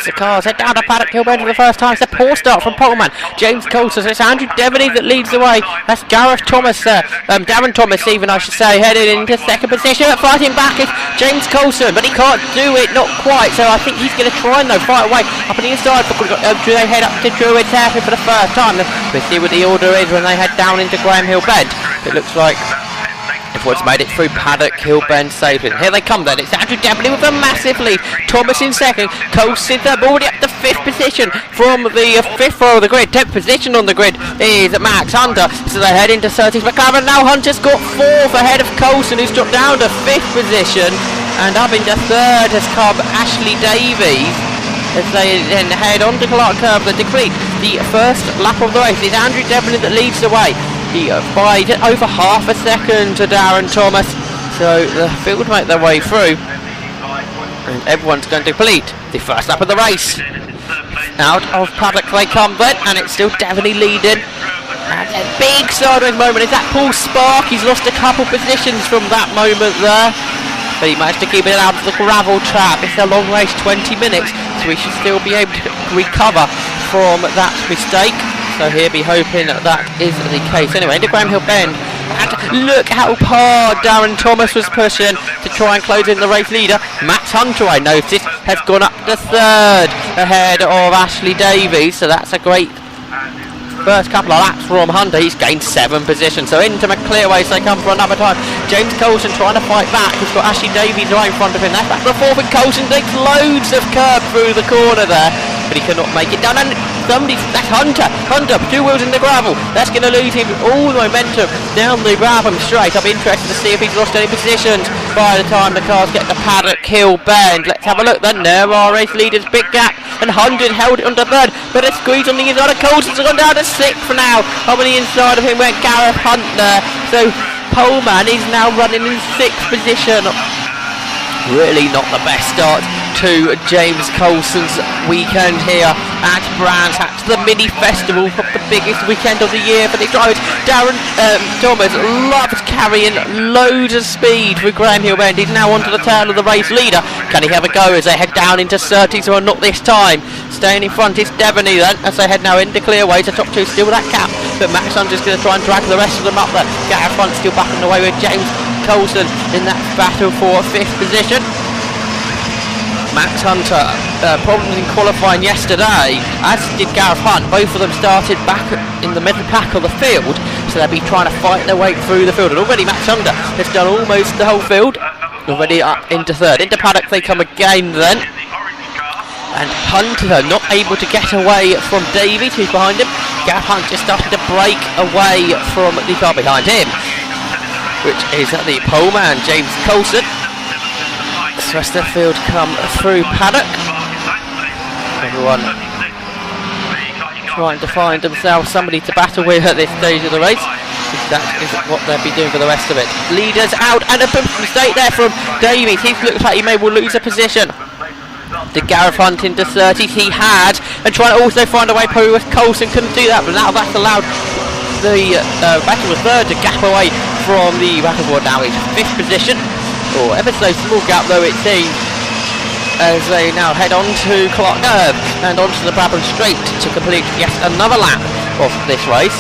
as the cars head down to Paddock Hill Bend for the first time. It's a poor start from Poleman. James Coulson. It's Andrew Devaney that leads the way. That's Gareth Thomas there. Darren Thomas even, I should say, headed into second position. Fighting back is James Coulson, but he can't do it, not quite. So I think he's going to try and fight away up on the inside. They head up to Druid Hairpin for the first time. We'll see what the order is when they head down into Graham Hill Bend. It looks like everyone's made it through Paddock Hill Bend safely. Here they come then. It's Andrew Devaney with a massive lead. Thomas in second. Coulson already up to fifth position from the fifth row of the grid. 10th position on the grid is Max Hunter. So they head into Surtees McLaren. Now Hunter's got fourth ahead of Coulson, who's dropped down to fifth position. And up into third has come Ashley Davies, as they then head on to Clark Curve to complete the first lap of the race. It's Andrew Devaney that leads the way. He by over half a second to Darren Thomas. So the field make their way through, and everyone's going to complete the first lap of the race. Out of Paddock they come then, and it's still Devaney leading. And a big sideways moment is that Paul Spark. He's lost a couple positions from that moment there, but he managed to keep it out of the gravel trap. It's a long race, 20 minutes, so we should still be able to recover from that mistake. So here be hoping that is the case. Anyway, into Graham Hill Bend. And look how hard Darren Thomas was pushing to try and close in the race leader. Max Hunter, I noticed, has gone up to third ahead of Ashley Davies. So that's a great first couple of laps from Hunter. He's gained 7 positions. So into McClearways they come for another time. James Coulson trying to fight back. He's got Ashley Davies right in front of him. That's back to the fourth, and Coulson takes loads of curb through the corner there, but he cannot make it down. And that's Hunter. Hunter, 2 wheels in the gravel. That's going to lose him all the momentum down the Brabham straight. I'll be interested to see if he's lost any positions by the time the cars get to Paddock Hill Bend. Let's have a look then. There are race leaders, big gap, and Hunter held it under third, but a squeeze on the inside of Coulson's gone down to 6th for now. Up on the inside of him went Gareth Hunt there. So Poleman is now running in 6th position. Really not the best start to James Coulson's weekend here at Brands Hatch, the mini festival, the biggest weekend of the year for the drivers. Darren Thomas loves carrying loads of speed through Graham Hill Bend. He's now onto the tail of the race leader. Can he have a go as they head down into Surtees, or not this time? Staying in front is Devaney then, as they head now into Clearways. The top 2 still that cap, but Max Hunter's going to try and drag the rest of them up there. Gareth Hunt still back on the way with James Coulson in that battle for 5th position. Max Hunter, problems in qualifying yesterday, as did Gareth Hunt. Both of them started back in the middle pack of the field, so they'll be trying to fight their way through the field. And already Max Hunter has done almost the whole field, already up into third. Into Paddock they come again then, and Hunter not able to get away from Davies, who's behind him. Gareth Hunt just starting to break away from the car behind him, which is the poleman James Coulson. The rest of the field come through Paddock. Everyone trying to find themselves somebody to battle with at this stage of the race. That is what they'll be doing for the rest of it. Leaders out, and a mistake there from Davies. He looks like he may well lose a position. Did Gareth Hunt into 30? He had, and trying to also find a way probably with Coulson, couldn't do that, but now that's allowed the battle of third to gap away from the battle board. Now it's 5th position. Or ever so small gap though it seems, as they now head on to Clark Curve and onto the Brabham Straight to complete yet another lap of this race.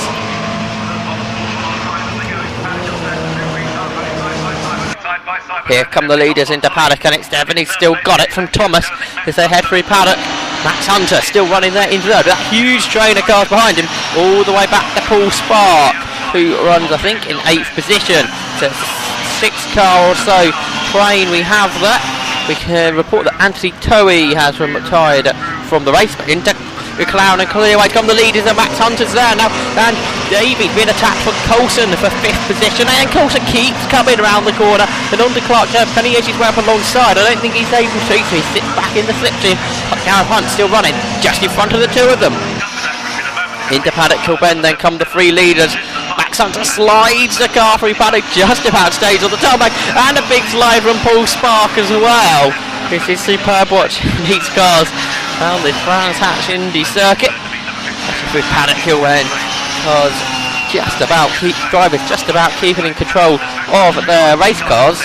Here come the leaders into Paddock, and it's Devaney still got it from Thomas as they head through Paddock. Max Hunter still running there in third. That huge train of cars behind him, all the way back to Paul Spark, who runs I think in 8th position. So it's 6-car or so train we have there. We can report that Anthony Towie has retired from the race, but into McLaren and Clearway come the leaders, and Max Hunter's there now, and Davies being attacked from Coulson for 5th position, and Coulson keeps coming around the corner and onto Clark Curve. Can he edge his way up alongside? I don't think he's able to, so he sits back in the slipstream. Gareth Hunt still running just in front of the 2 of them. Into Paddock Hill Bend then come the 3 leaders. Max Hunter slides the car through Paddock, just about stays on the tarmac, and a big slide from Paul Spark as well. This is superb watching these cars down this Brands Hatch Indy circuit. With Paddock Hill Bend, because drivers just about keeping in control of their race cars.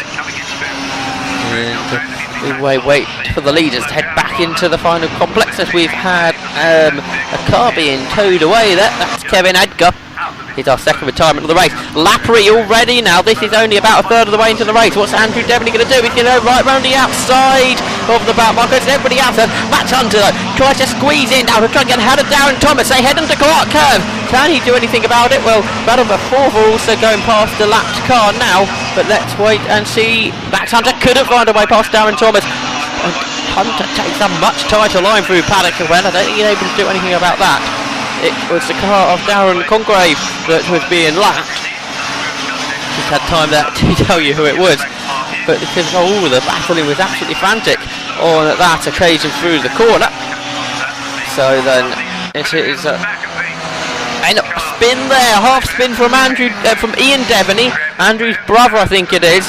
And We wait for the leaders to head back into the final complex as we've had a car being towed away there. That's Kevin Edgar. He's our second retirement of the race. Lappery already now. This is only about a third of the way into the race. What's Andrew Devaney going to do? He's going to go right round the outside of the back markers. Everybody else. Matt Hunter tries to squeeze in now to try and get ahead of Darren Thomas. They head into Clark Curve. Can he do anything about it? Well, Battle of the Fourth are also going past the lapped car now. But let's wait and see. Max Hunter couldn't find a way past Darren Thomas. And Hunter takes a much tighter line through paddock. Well, I don't think he's able to do anything about that. It was the car of Darren Congrave that was being lapped. Just had time there to tell you who it was. But because the battling was absolutely frantic on that occasion through the corner. So then it is a spin there, half spin from from Ian Devaney, Andrew's brother I think it is.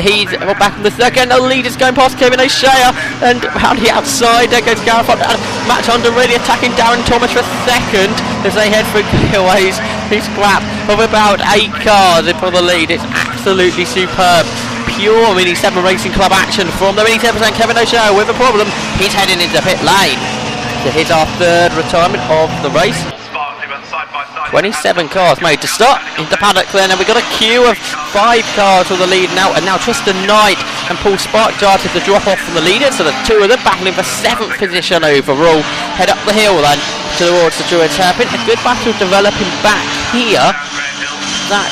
He's back in the second. The leader's going past Kevin O'Shea, and around the outside there goes Gareth Hunt. Matt Hunter really attacking Darren Thomas for second as they head through clearways. He's scrap of about 8 cars for the lead. It's absolutely superb. Pure Mini 7 Racing Club action from the Mini 7 Kevin O'Shea with a problem. He's heading into pit lane. So here's our third retirement of the race. 27 cars made to start into paddock then, and we've got a queue of 5 cars for the lead now, and now Tristan Knight and Paul Spark started to drop off from the leader, so the two of them battling for 7th position overall. Head up the hill then towards the Druids Hairpin. A good battle developing back here. That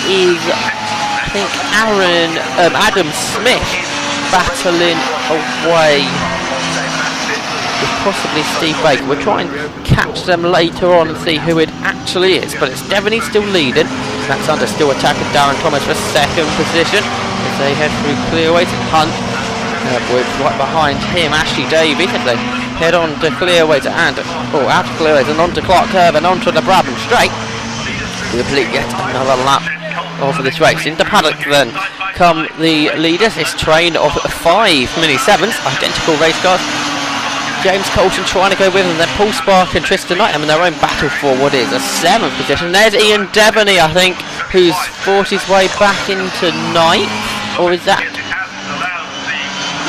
is, I think, Adam Smith battling away with possibly Steve Baker. We'll try and catch them later on and see who it actually is, but it's Devaney still leading. That's under still attacking Darren Thomas for 2nd position as they head through clearways. Hunt with right behind him Ashley Davies as they head on to clearways and out of clearways and onto Clark Curve and onto the Brabham Straight to complete yet another lap of this race. Into paddock then come the leaders, this train of 5 Mini 7s, identical race cars. James Colton trying to go with them, then Paul Spark and Tristan Knight in their own battle for what is a 7th position. There's Ian Devaney, I think, who's fought his way back into 9th, or is that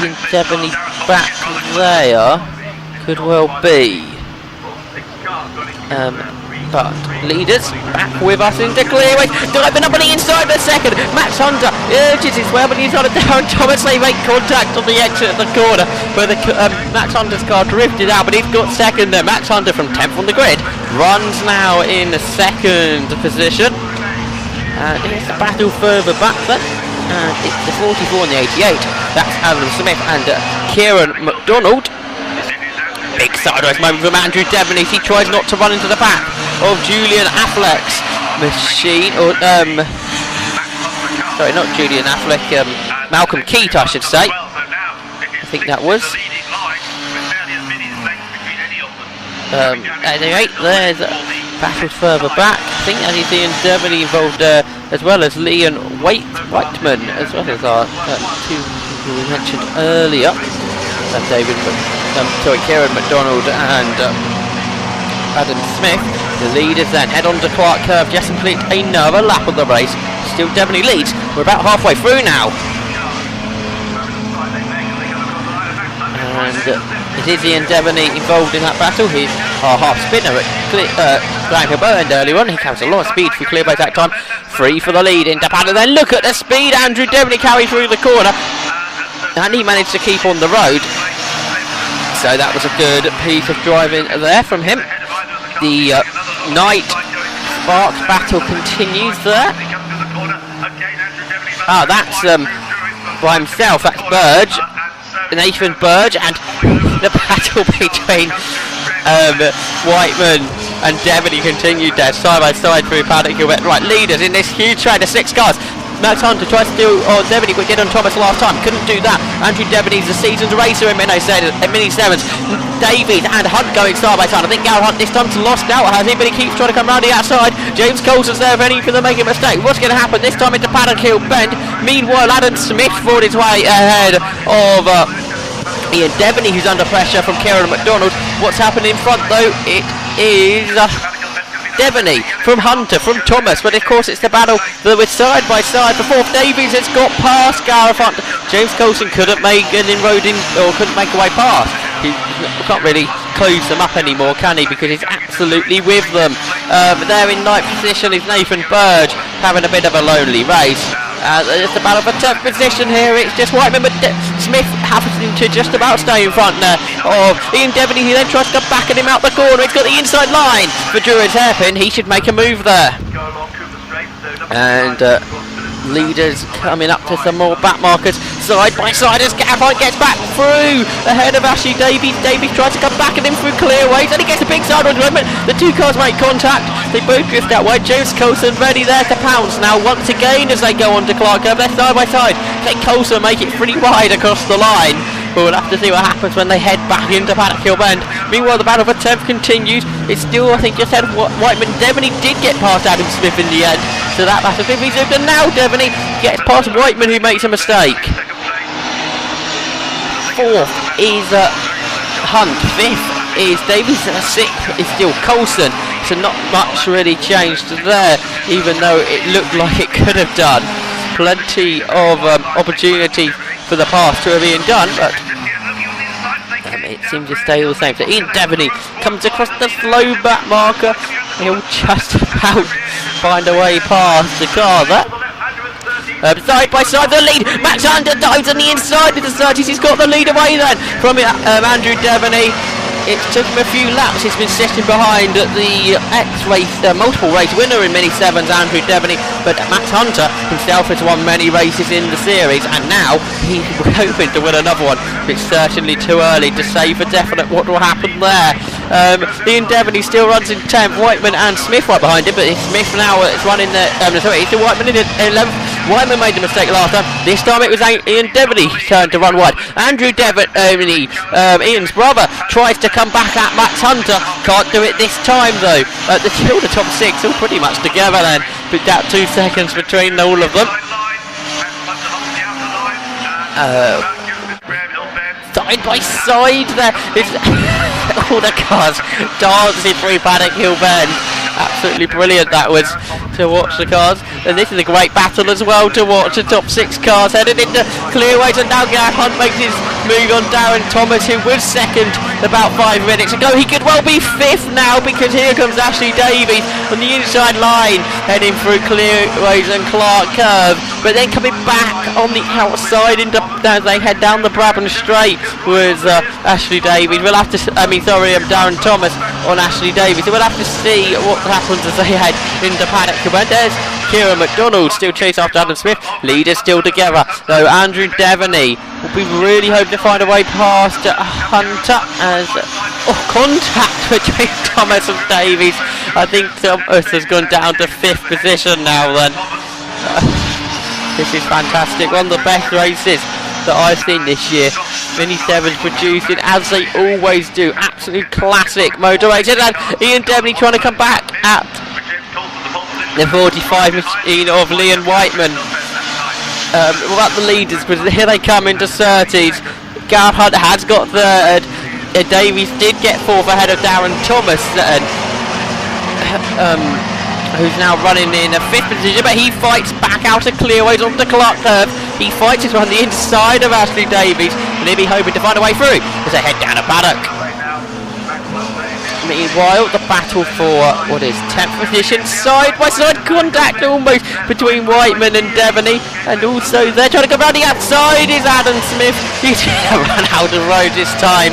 Ian Devaney back there? Could well be. But leaders back with us into clearways, diving up on the inside for 2nd. Max Hunter urges his way, but he's on a Darren Thomas. They make contact on the exit of the corner where the Max Hunter's car drifted out, but he's got 2nd there. Max Hunter from 10th on the grid runs now in 2nd position, and it's a battle further back then, and it's the 44 and the 88. That's Adam Smith and Kieran McDonald. Big sideways moment from Andrew Devaney. He tries not to run into the back of Julian Affleck's machine, or sorry, not Julian Affleck, Malcolm Keat I should say. I think that was. Anyway, there's battles further back. I think that is Ian Devaney involved as well as Leon Whiteman, as well as our two who we mentioned earlier. Kieran McDonald and Adam Smith. The leaders then head on to Clark Curve, just complete another lap of the race. Still Devaney leads. We're about halfway through now. And it is Ian Devaney involved in that battle. He's our half spinner at Blanco Bowend earlier on. He carries a lot of speed through clearways that time. 3 for the lead into battle. Then look at the speed Andrew Devaney carried through the corner. And he managed to keep on the road. So that was a good piece of driving there from him. The Knight Sparks battle continues there. That's by himself. That's Burge, Nathan Burge, and the battle between Whiteman and Devaney continued there, side by side through paddock. Right, leaders in this huge train of 6 cars. Max Hunter tries to do Devaney, but did on Thomas last time, couldn't do that. Andrew Devaney's a seasoned racer in Mini 7s. Davies and Hunt going side by side. I think Gareth Hunt this time's lost out, has he? But he keeps trying to come round the outside. James Coulter's there, ready for them making a mistake. What's going to happen this time into Paddock Hill Bend? Meanwhile, Adam Smith fought his way ahead of Ian Devaney, who's under pressure from Kieran McDonald. What's happening in front though? It is Devaney from Hunter, from Thomas, but of course it's the battle that was side by side. The fourth Davies has got past Gareth Hunter. James Coulson couldn't make an inroad in, or couldn't make a way past. He can't really close them up anymore, can he? Because he's absolutely with them. There in ninth position is Nathan Burge, having a bit of a lonely race. It's the battle for 10th position here. It's just Whiteman, but Smith having to just about stay in front now of Ian Devaney, who then tries to come back at him out the corner. He's got the inside line for Druid's hairpin. He should make a move there. And leaders coming up to some more back markers side by side as Gareth gets back through ahead of Ashley Davies. Davies tries to come back at him through clearways and he gets a big sideways movement. The two cars make contact, they both drift that way. James Coulson ready there to pounce now once again as they go on to Clark. They're side by side. Take Coulson, make it pretty wide across the line. But we'll have to see what happens when they head back into Paddock Hill Bend. Meanwhile, the battle for 10th continues. It's still, I think, just said Whiteman. Devaney did get past Adam Smith in the end. So that battle 5th is over. And now Devaney gets past Whiteman, who makes a mistake. 4th is Hunt. 5th is Davies. 6th is still Coulson. So not much really changed there, even though it looked like it could have done. Plenty of opportunity for the pass to have been done, but it seems to stay all the same. So Ian Devaney comes across the slow back marker. He'll just about find a way past the car there. Side by side, the lead. Max Hunter dives on the inside of the 30s. He's got the lead away then from Andrew Devaney. It took him a few laps. He's been sitting behind the X-race, multiple race winner in Mini Se7en's Andrew Devaney, but Max Hunter himself has won many races in the series, and now he's hoping to win another one. It's certainly too early to say for definite what will happen there. Ian Devaney still runs in 10th, Whiteman and Smith right behind him, but it's Smith now is running the, sorry, it's Whiteman in 11th. Whiteman made a mistake last time. This time it was Ian Devaney's turn to run wide. Andrew Devaney, Ian's brother, tries to come back at Max Hunter. Can't do it this time though. Still the top 6, all pretty much together then. But that 2 seconds between all of them. Side by side there. It's all the cars dancing through Paddock Hill Bend. Absolutely brilliant that was to watch the cars, and this is a great battle as well to watch. The top 6 cars headed into clearways, and now Gareth Hunt makes his move on Darren Thomas, who was second about 5 minutes ago. He could well be 5th now, because here comes Ashley Davies on the inside line heading through clearways and Clark Curve, but then coming back on the outside into as they head down the Brabham Straight was Ashley Davies. We'll have to Darren Thomas on Ashley Davies, so we'll have to see what happens as they head into Paddock. There's Kieran McDonald still chasing after Adam Smith. Leaders still together, though Andrew Devaney will be really hoping to find a way past Hunter as contact between Thomas and Davies. I think Thomas has gone down to 5th position now then. This is fantastic, one of the best races that I've seen this year. Mini Se7en's producing as they always do. Absolute classic motor races, and Ian Devaney trying to come back at the 45 machine of Leon Whiteman. Without the leaders, but here they come into 30s. Gareth Hunter has got 3rd. Davies did get 4th ahead of Darren Thomas, who's now running in a 5th position, but he fights back out of clearways onto Clark Curve. He fights his way on the inside of Ashley Davies, and he'll be hoping to find a way through as they head down to Paddock. Meanwhile, the battle for what is 10th position, side by side contact almost between Whiteman and Devaney, and also they're trying to go round the outside is Adam Smith. He's going to run out of road this time.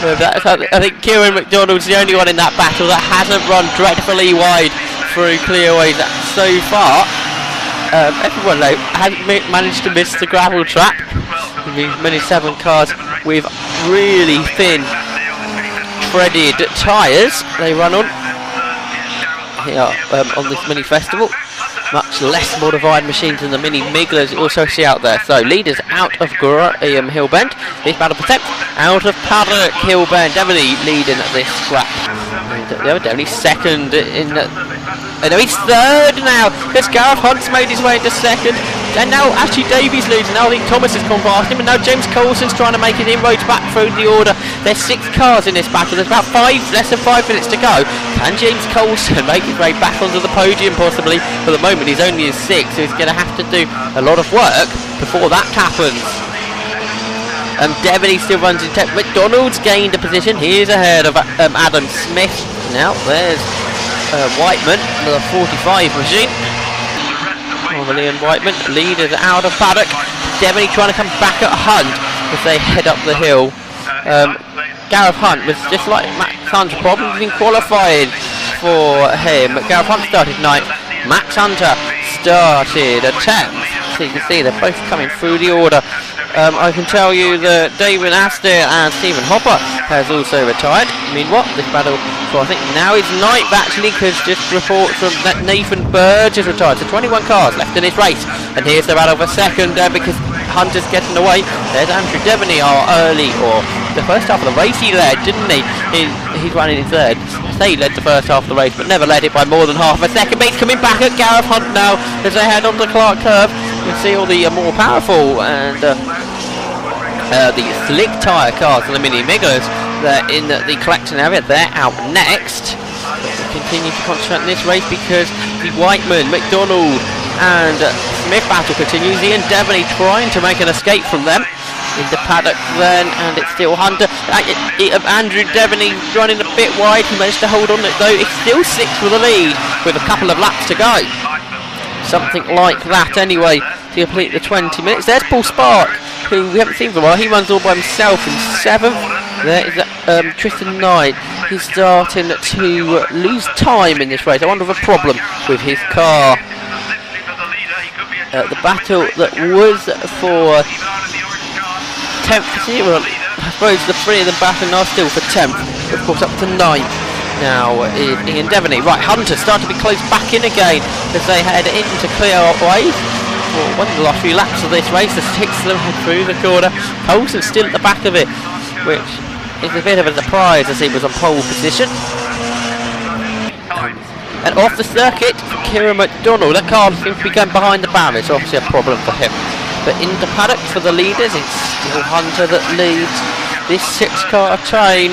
I think Kieran McDonald's the only one in that battle that hasn't run dreadfully wide through clearways so far. Everyone though hasn't managed to miss the gravel trap. These Mini Se7en cars with really thin threaded tyres they run on here on this mini festival. Much less modified machines than the Mini Migglers you also see out there. So leaders out of Graham Hill Bend. This battle for 10th out of Paddock Hill Bend. Devaney leading this scrap. Devaney 2nd in no, he's 3rd now. This Gareth Hunt's made his way into 2nd. And now Ashley Davies losing. Now I think Thomas has gone past him, and now James Coulson's trying to make his inroads back through the order. There's 6 cars in this battle. There's about less than 5 minutes to go. Can James Coulson make his way back onto the podium possibly? For the moment he's only in 6th, so he's going to have to do a lot of work before that happens. Devaney still runs in 10th. McDonald's gained a position. He is ahead of Adam Smith. Now there's Whiteman, the 45 machine. Leon Whiteman, leaders out of paddock. Devaney trying to come back at Hunt as they head up the hill. Gareth Hunt was just like Max Hunter, problems in qualifying for him. Gareth Hunt started 9th. Max Hunter started 10th. So you can see they're both coming through the order. I can tell you that David Astor and Stephen Hopper has also retired. I mean, what? This battle, so I think now is ninth actually, because just reports from that Nathan Burge has retired. So 21 cars left in this race. And here's the battle for second because Hunter's getting away. There's Andrew Devaney, our early, or the first half of the race he led, didn't he? He's running in 3rd. I say he led the first half of the race, but never led it by more than half a second. But he's coming back at Gareth Hunt now as they head on the Clark Curve. You can see all the more powerful and the slick tyre cars and the Mini Migos. They're in the collection area. They're out next. But we'll continue to concentrate on this race because the Whiteman, McDonald and Smith battle continues. Ian Devaney trying to make an escape from them. Into paddock then, and it's still Hunter. Andrew Devaney running a bit wide. He managed to hold on it though. It's still 6th with the lead with a couple of laps to go. Something like that anyway to complete the 20 minutes. There's Paul Spark, who we haven't seen for a while. He runs all by himself in 7th. There is Tristan Knight. He's starting to lose time in this race. I wonder if a problem with his car. The battle that was for 10th position, well, I suppose the 3 of them battling are still for 10th. Of course up to 9th now is Ian Devaney. Right, Hunter starting to be close back in again as they head in to clear away for one of the last few laps of this race. The 6 of them head through the corner. Coulson's still at the back of it, which is a bit of a surprise as he was on pole position. And off the circuit, Kieran McDonald. That car seems to be going behind the barrier. It's obviously a problem for him. But into paddock for the leaders, it's still Hunter that leads this 6-car chain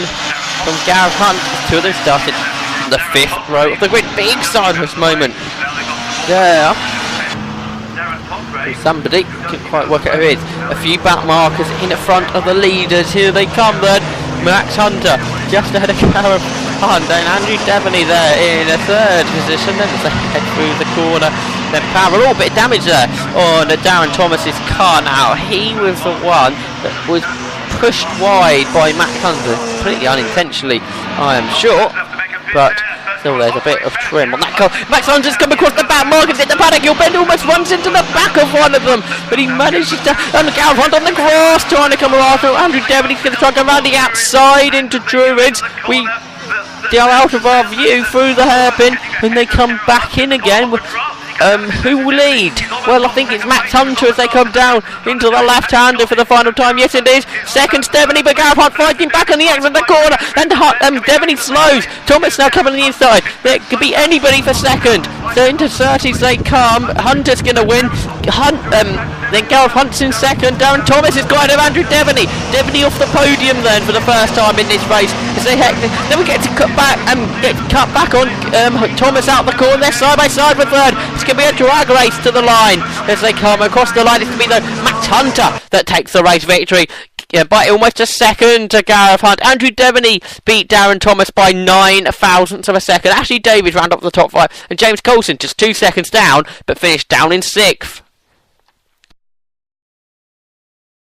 from Gareth Hunt. 2 of them started in the 5th row of the grid. Big sideways moment there. Somebody couldn't quite work out who it is. A few back markers in front of the leaders. Here they come then. Max Hunter just ahead of Gareth Hunt, and Andrew Devaney there in a 3rd position. Then as they head through the corner, then power, a little bit of damage there on Darren Thomas's car. Now he was the one that was pushed wide by Max Hunter, completely unintentionally, I am sure, but still there's a bit of trim on that car. Max Hunter's come across the back markers in the paddock. Gilbert almost runs into the back of one of them, but he manages to Gareth Hunt on the grass trying to come around. Andrew Devaney's going to try to go around the outside into Druids. They are out of our view through the hairpin, and they come back in again. Who will lead? Well, I think it's Max Hunter as they come down into the left-hander for the final time. Yes, it is. Second, Devaney, but Gareth Hunt fighting back on the exit of the corner. And Devaney slows. Thomas now coming on the inside. There could be anybody for second. So into 30s they come. Hunter's going to win. Then Gareth Hunt's in second. Darren Thomas is going to Andrew Devaney. Devaney off the podium then for the first time in this race. As they then we get to cut back on Thomas out the corner. They're side by side with third. It's going to be a drag race to the line as they come across the line. It's going to be Max Hunter that takes the race victory. By almost a second to Gareth Hunt. Andrew Devaney beat Darren Thomas by 9 thousandths of a second. Ashley Davies round up the top 5, and James Coulson just 2 seconds down, but finished down in 6th.